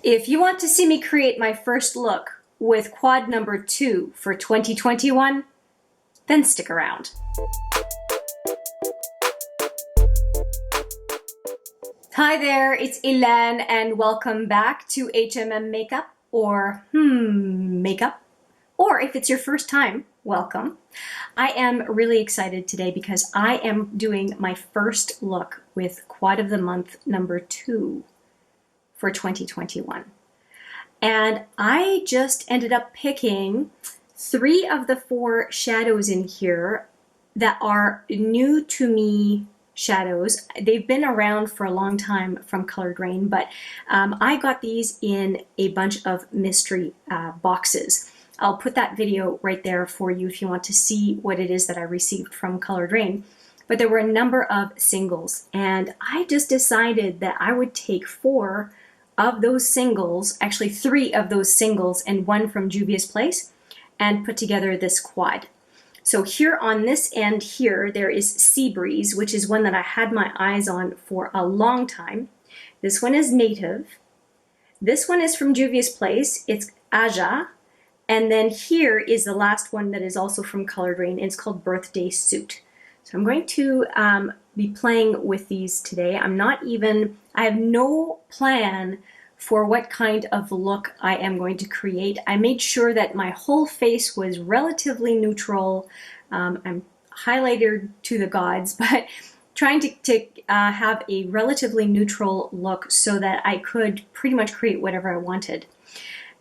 If you want to see me create my first look with quad number 2 for 2021, then stick around. Hi there, it's Hélène and welcome back to HMM Makeup or Makeup. Or if it's your first time, welcome. I am really excited today because I am doing my first look with quad of the month number 2 for 2021. And I just ended up picking 3 of the 4 shadows in here that are new to me shadows. They've been around for a long time from Coloured Raine, but I got these in a bunch of mystery boxes. I'll put that video right there for you if you want to see what it is that I received from Coloured Raine. But there were a number of singles, and I just decided that I would take 4 of those singles, actually 3 of those singles and 1 from Juvia's place, and put together this quad. So here on this end here, there is Sea Breeze, which is one that I had my eyes on for a long time. This one is Native. This one is from Juvia's place. It's Aja. And then here is the last one that is also from Coloured Raine. It's called Birthday Suit. So I'm going to be playing with these today. I have no plan for what kind of look I am going to create. I made sure that my whole face was relatively neutral. I'm highlighted to the gods, but trying to have a relatively neutral look so that I could pretty much create whatever I wanted.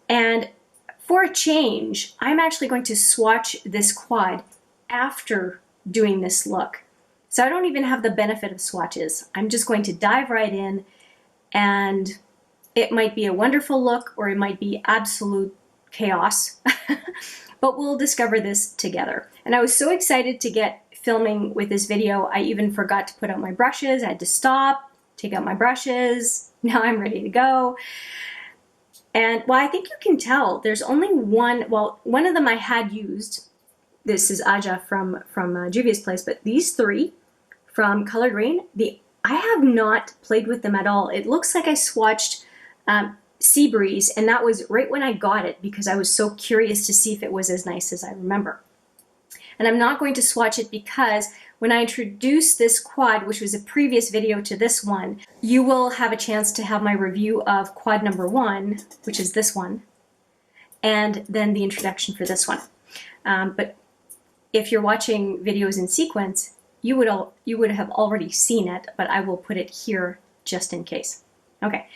And for a change, I'm actually going to swatch this quad after doing this look. So I don't even have the benefit of swatches. I'm just going to dive right in, and it might be a wonderful look or it might be absolute chaos, but we'll discover this together. And I was so excited to get filming with this video, I even forgot to put out my brushes. I had to stop, take out my brushes. Now I'm ready to go. And well, I think you can tell there's only one, well, one of them I had used. This is Aja from Juvia's place, but these 3 from Coloured Raine, I have not played with them at all. It looks like I swatched Sea Breeze, and that was right when I got it because I was so curious to see if it was as nice as I remember. And I'm not going to swatch it because when I introduce this quad, which was a previous video to this one, you will have a chance to have my review of quad number 1, which is this one, and then the introduction for this one. But if you're watching videos in sequence, you would have already seen it, but I will put it here just in case. Okay,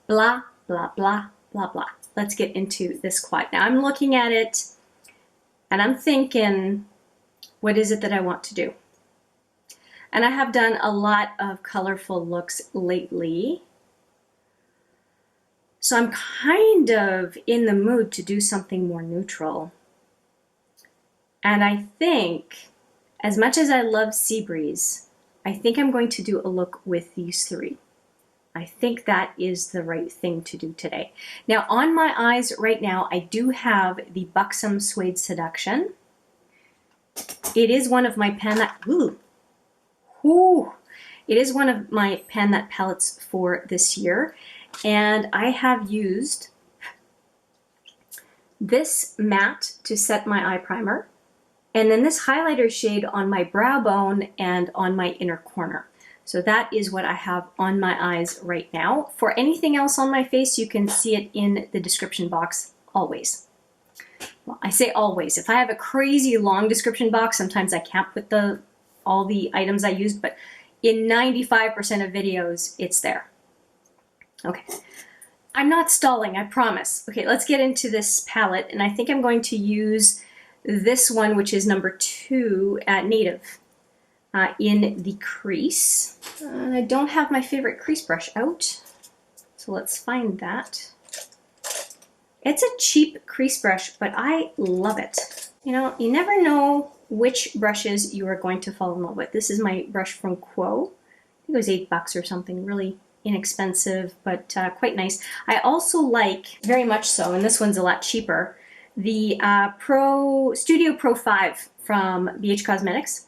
blah, blah, blah, blah, blah. Let's get into this quad. Now I'm looking at it and I'm thinking, what is it that I want to do? And I have done a lot of colorful looks lately. So I'm kind of in the mood to do something more neutral. And I think, as much as I love Sea Breeze, I think I'm going to do a look with these 3. I think that is the right thing to do today. Now on my eyes right now, I do have the Buxom Suede Seduction. It is one of my It is one of my Pan That palettes for this year, and I have used this matte to set my eye primer, and then this highlighter shade on my brow bone and on my inner corner. So that is what I have on my eyes right now. For anything else on my face, you can see it in the description box always. Well, I say always. If I have a crazy long description box, sometimes I can't put all the items I used, but in 95% of videos, it's there. Okay, I'm not stalling, I promise. Okay, let's get into this palette, and I think I'm going to use this one, which is number 2 at Native, in the crease. I don't have my favorite crease brush out, so let's find that. It's a cheap crease brush, but I love it. You know, you never know which brushes you are going to fall in love with. This is my brush from Quo. I think it was $8 or something, really inexpensive, but quite nice. I also like, very much so, and this one's a lot cheaper, the Studio Pro 5 from BH Cosmetics.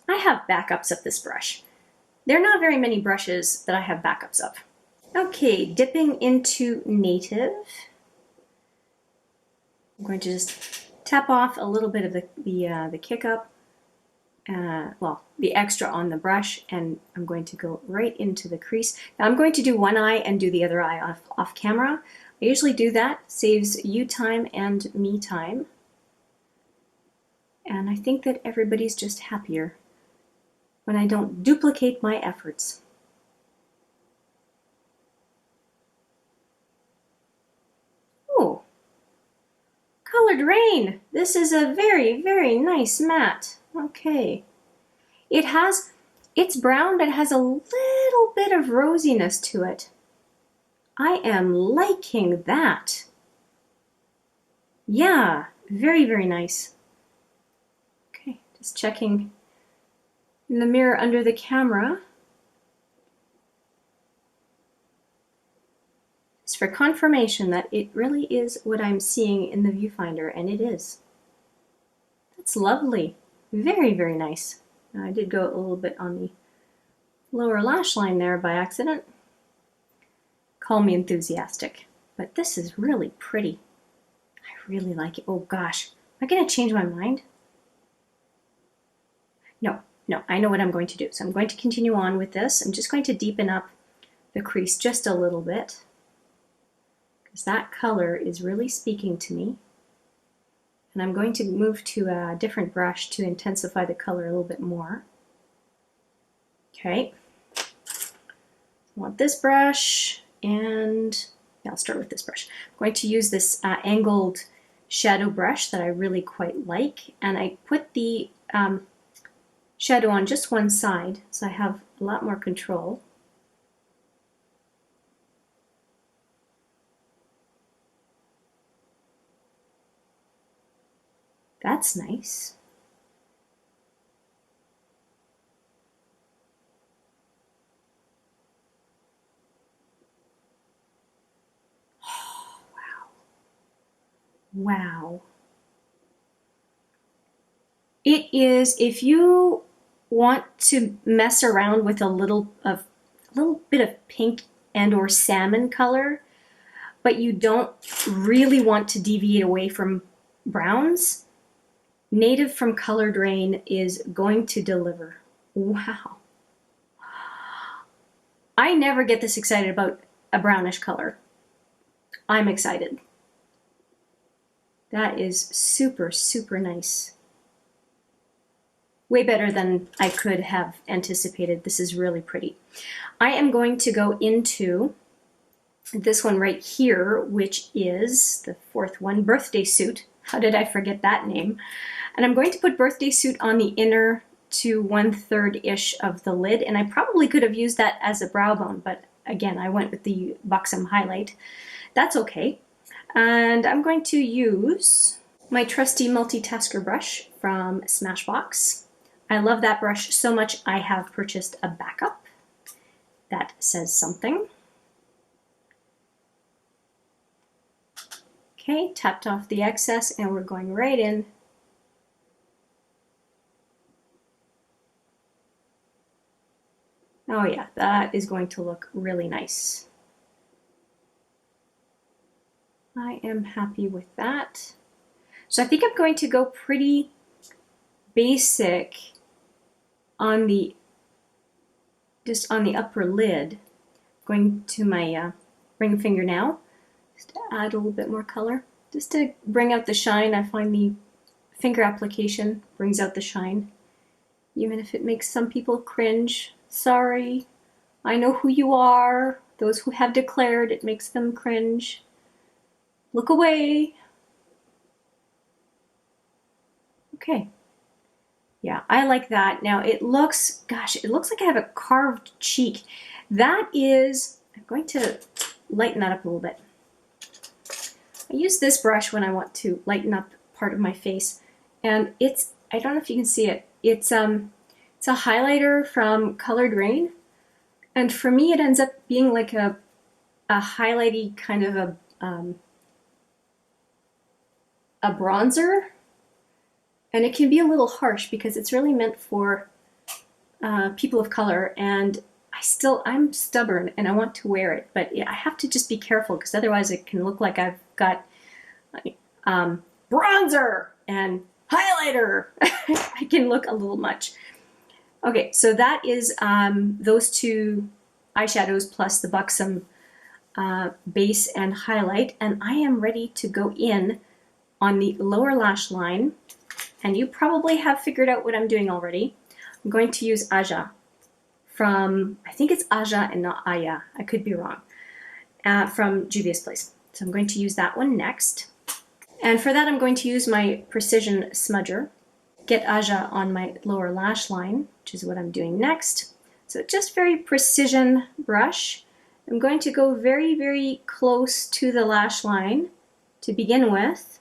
I have backups of this brush. There are not very many brushes that I have backups of. Okay, dipping into native. I'm going to just tap off a little bit of the kick up, well, the extra on the brush, and I'm going to go right into the crease. Now I'm going to do one eye and do the other eye off camera. I usually do that, saves you time and me time. And I think that everybody's just happier when I don't duplicate my efforts. Oh, Coloured Raine. This is a very, very nice matte. Okay. It's brown, but it has a little bit of rosiness to it. I am liking that. Yeah, very, very nice. Okay, just checking in the mirror under the camera. Just for confirmation that it really is what I'm seeing in the viewfinder, and it is. That's lovely. Very, very nice. Now, I did go a little bit on the lower lash line there by accident. Call me enthusiastic, but this is really pretty. I really like it. Oh gosh, am I going to change my mind? No, I know what I'm going to do. So I'm going to continue on with this. I'm just going to deepen up the crease just a little bit because that color is really speaking to me. And I'm going to move to a different brush to intensify the color a little bit more. Okay. I want this brush, and yeah, I'll start with this brush. I'm going to use this angled shadow brush that I really quite like, and I put the shadow on just one side, so I have a lot more control. That's nice. Oh, wow. Wow. It is, if you want to mess around with a little bit of pink and or salmon color, but you don't really want to deviate away from browns, Native from Coloured Raine is going to deliver. Wow. I never get this excited about a brownish color. I'm excited. That is super, super nice. Way better than I could have anticipated. This is really pretty. I am going to go into this one right here, which is the fourth one, Birthday Suit. How did I forget that name? And I'm going to put Birthday Suit on the inner to 1/3-ish of the lid, and I probably could have used that as a brow bone, but again, I went with the buxom highlight. That's okay. And I'm going to use my trusty multitasker brush from Smashbox. I love that brush so much I have purchased a backup. That says something. Okay, tapped off the excess, and we're going right in. Oh yeah, that is going to look really nice. I am happy with that. So I think I'm going to go pretty basic on the, just on the upper lid. Going to my ring finger now, just to add a little bit more color, just to bring out the shine. I find the finger application brings out the shine, even if it makes some people cringe. Sorry, I know who you are. Those who have declared it makes them cringe. Look away. Okay. Yeah, I like that. Now it looks, gosh, it looks like I have a carved cheek. That is, I'm going to lighten that up a little bit. I use this brush when I want to lighten up part of my face, and it's, I don't know if you can see it, it's a highlighter from Coloured Raine, and for me it ends up being like a highlighty kind of a bronzer, and it can be a little harsh because it's really meant for people of color, and I'm stubborn and I want to wear it, but I have to just be careful because otherwise it can look like I've got bronzer and highlighter. I can look a little much. Okay, so that is those two eyeshadows plus the Buxom base and highlight, and I am ready to go in on the lower lash line, and you probably have figured out what I'm doing already. I'm going to use Aja from, I think it's Aja and not Aya, I could be wrong, from Juvia's Place. So I'm going to use that one next. And for that I'm going to use my Precision Smudger, get Aja on my lower lash line, which is what I'm doing next. So just very precision brush. I'm going to go very, very close to the lash line to begin with,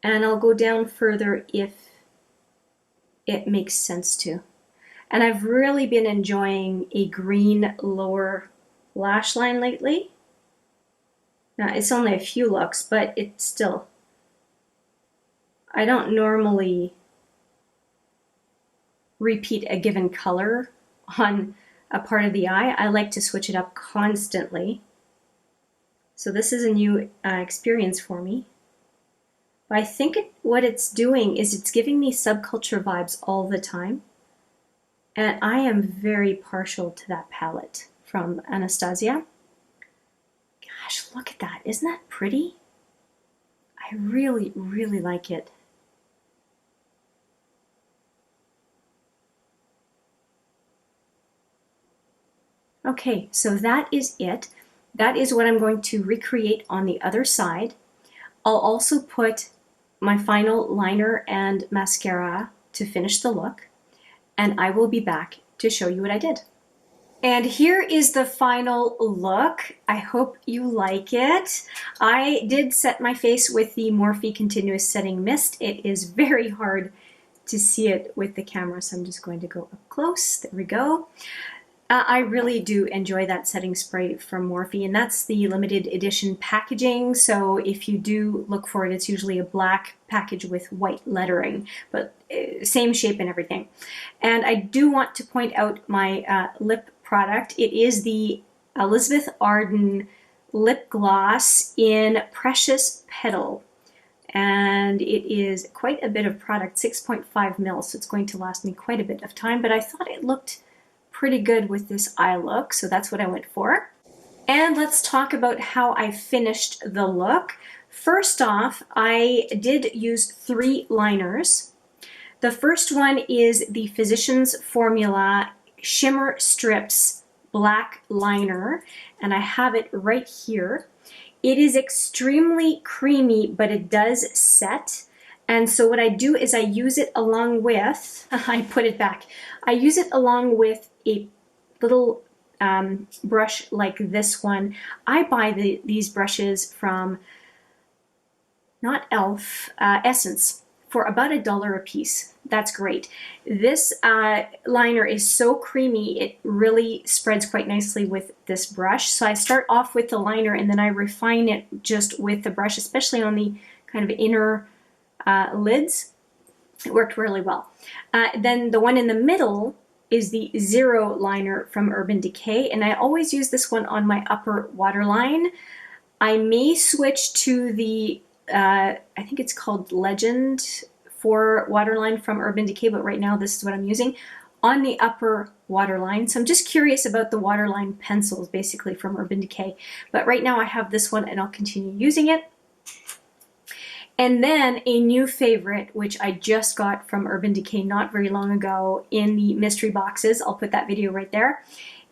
and I'll go down further if it makes sense to. And I've really been enjoying a green lower lash line lately. Now, it's only a few looks, but it's still, I don't normally repeat a given color on a part of the eye. I like to switch it up constantly. So this is a new experience for me. But I think what it's doing is it's giving me subculture vibes all the time. And I am very partial to that palette from Anastasia. Gosh, look at that. Isn't that pretty? I really, really like it. Okay, so that is it. That is what I'm going to recreate on the other side. I'll also put my final liner and mascara to finish the look, and I will be back to show you what I did. And here is the final look. I hope you like it. I did set my face with the Morphe Continuous Setting Mist. It is very hard to see it with the camera, so I'm just going to go up close. There we go. I really do enjoy that setting spray from Morphe, and that's the limited edition packaging. So if you do look for it, it's usually a black package with white lettering, but same shape and everything. And I do want to point out my lip product. It is the Elizabeth Arden lip gloss in Precious Petal. And it is quite a bit of product, 6.5 mils, so it's going to last me quite a bit of time, but I thought it looked pretty good with this eye look, so that's what I went for. And let's talk about how I finished the look. First off, I did use 3 liners. The first one is the Physicians Formula Shimmer Strips Black Liner, and I have it right here. It is extremely creamy, but it does set. And so what I do is I use it along with, I put it back, I use it along with a little brush like this one. I buy these brushes from, not e.l.f., Essence, for about $1 a piece. That's great. This liner is so creamy, it really spreads quite nicely with this brush. So I start off with the liner and then I refine it just with the brush, especially on the kind of inner lids. It worked really well. Then the one in the middle is the Zero liner from Urban Decay, and I always use this one on my upper waterline. I may switch to the, I think it's called Legend for waterline from Urban Decay, but right now this is what I'm using on the upper waterline. So I'm just curious about the waterline pencils basically from Urban Decay, but right now I have this one and I'll continue using it. And then a new favorite, which I just got from Urban Decay not very long ago in the mystery boxes. I'll put that video right there.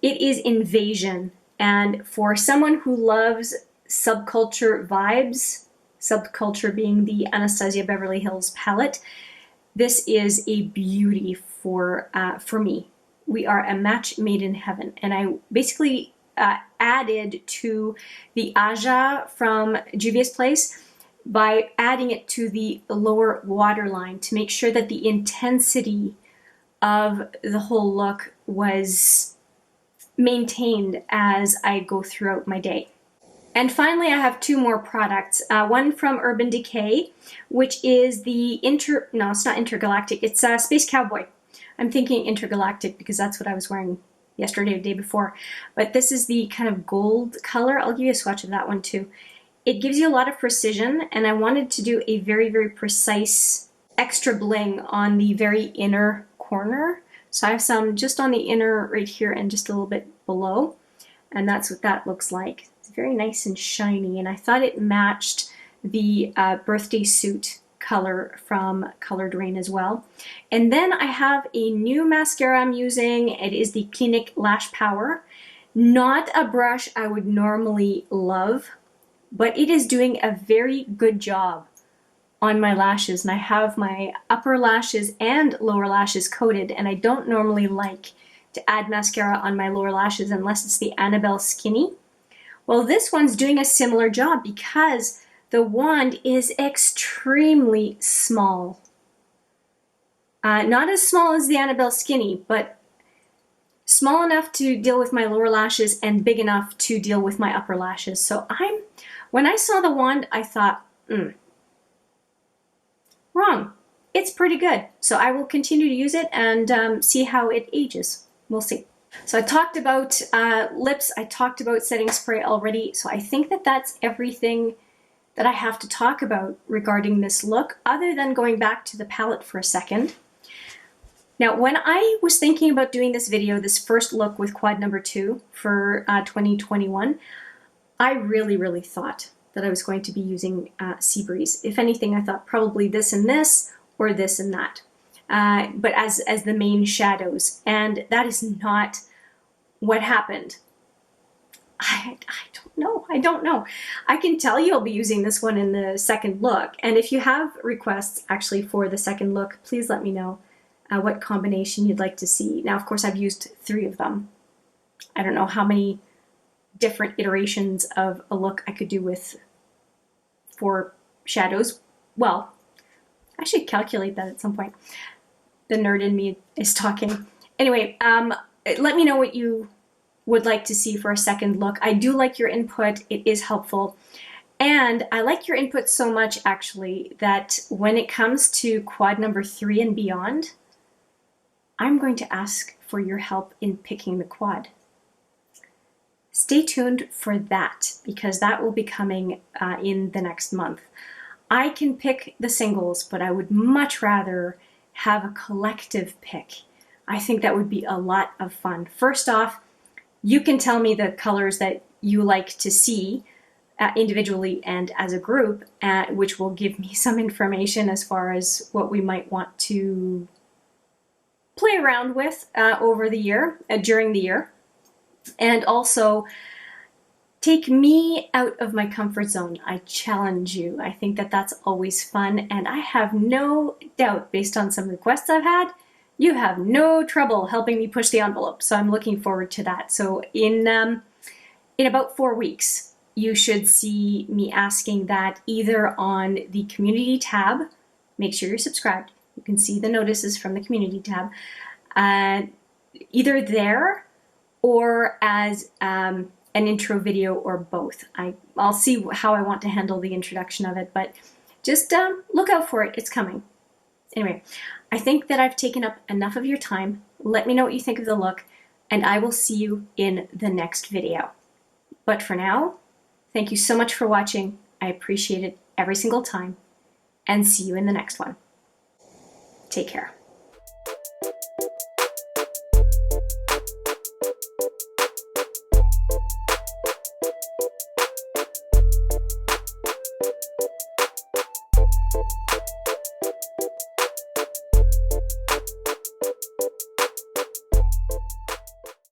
It is Invasion. And for someone who loves subculture vibes, subculture being the Anastasia Beverly Hills palette, this is a beauty for me. We are a match made in heaven. And I basically added to the Aja from Juvia's Place by adding it to the lower waterline to make sure that the intensity of the whole look was maintained as I go throughout my day. And finally, I have 2 more products. One from Urban Decay, which is the no, it's not Intergalactic, it's Space Cowboy. I'm thinking Intergalactic because that's what I was wearing yesterday or the day before. But this is the kind of gold color. I'll give you a swatch of that one too. It gives you a lot of precision, and I wanted to do a very, very precise extra bling on the very inner corner. So I have some just on the inner right here and just a little bit below. And that's what that looks like. It's very nice and shiny, and I thought it matched the birthday suit color from Coloured Raine as well. And then I have a new mascara I'm using. It is the Clinique Lash Power. Not a brush I would normally love, but it is doing a very good job on my lashes. And I have my upper lashes and lower lashes coated, and I don't normally like to add mascara on my lower lashes unless it's the Annabelle Skinny. Well, this one's doing a similar job because the wand is extremely small. Not as small as the Annabelle Skinny, but small enough to deal with my lower lashes and big enough to deal with my upper lashes. So when I saw the wand, I thought, wrong. It's pretty good. So I will continue to use it and see how it ages. We'll see. So I talked about lips, I talked about setting spray already, so I think that that's everything that I have to talk about regarding this look, other than going back to the palette for a second. Now, when I was thinking about doing this video, this first look with quad number 2 for 2021, I really thought that I was going to be using Sea Breeze. If anything, I thought probably this and this, or this and that. But as the main shadows, and that is not what happened. I don't know. I can tell you I'll be using this one in the second look, and if you have requests actually for the second look, please let me know what combination you'd like to see. Now, of course, I've used 3 of them. I don't know how many different iterations of a look I could do with 4 shadows. Well, I should calculate that at some point. The nerd in me is talking. Anyway, let me know what you would like to see for a second look. I do like your input. It is helpful. And I like your input so much, actually, that when it comes to quad number 3 and beyond, I'm going to ask for your help in picking the quad. Stay tuned for that, because that will be coming in the next month. I can pick the singles, but I would much rather have a collective pick. I think that would be a lot of fun. First off, you can tell me the colors that you like to see individually and as a group, which will give me some information as far as what we might want to play around with over the year, during the year. And also, take me out of my comfort zone. I challenge you. I think that that's always fun, and I have no doubt, based on some requests I've had, you have no trouble helping me push the envelope. So I'm looking forward to that. So in about 4 weeks, you should see me asking that either on the community tab. Make sure you're subscribed. You can see the notices from the community tab. Either there or as an intro video, or both. I'll see how I want to handle the introduction of it, but just look out for it. It's coming. Anyway, I think that I've taken up enough of your time. Let me know what you think of the look, and I will see you in the next video. But for now, thank you so much for watching. I appreciate it every single time, and see you in the next one. Take care.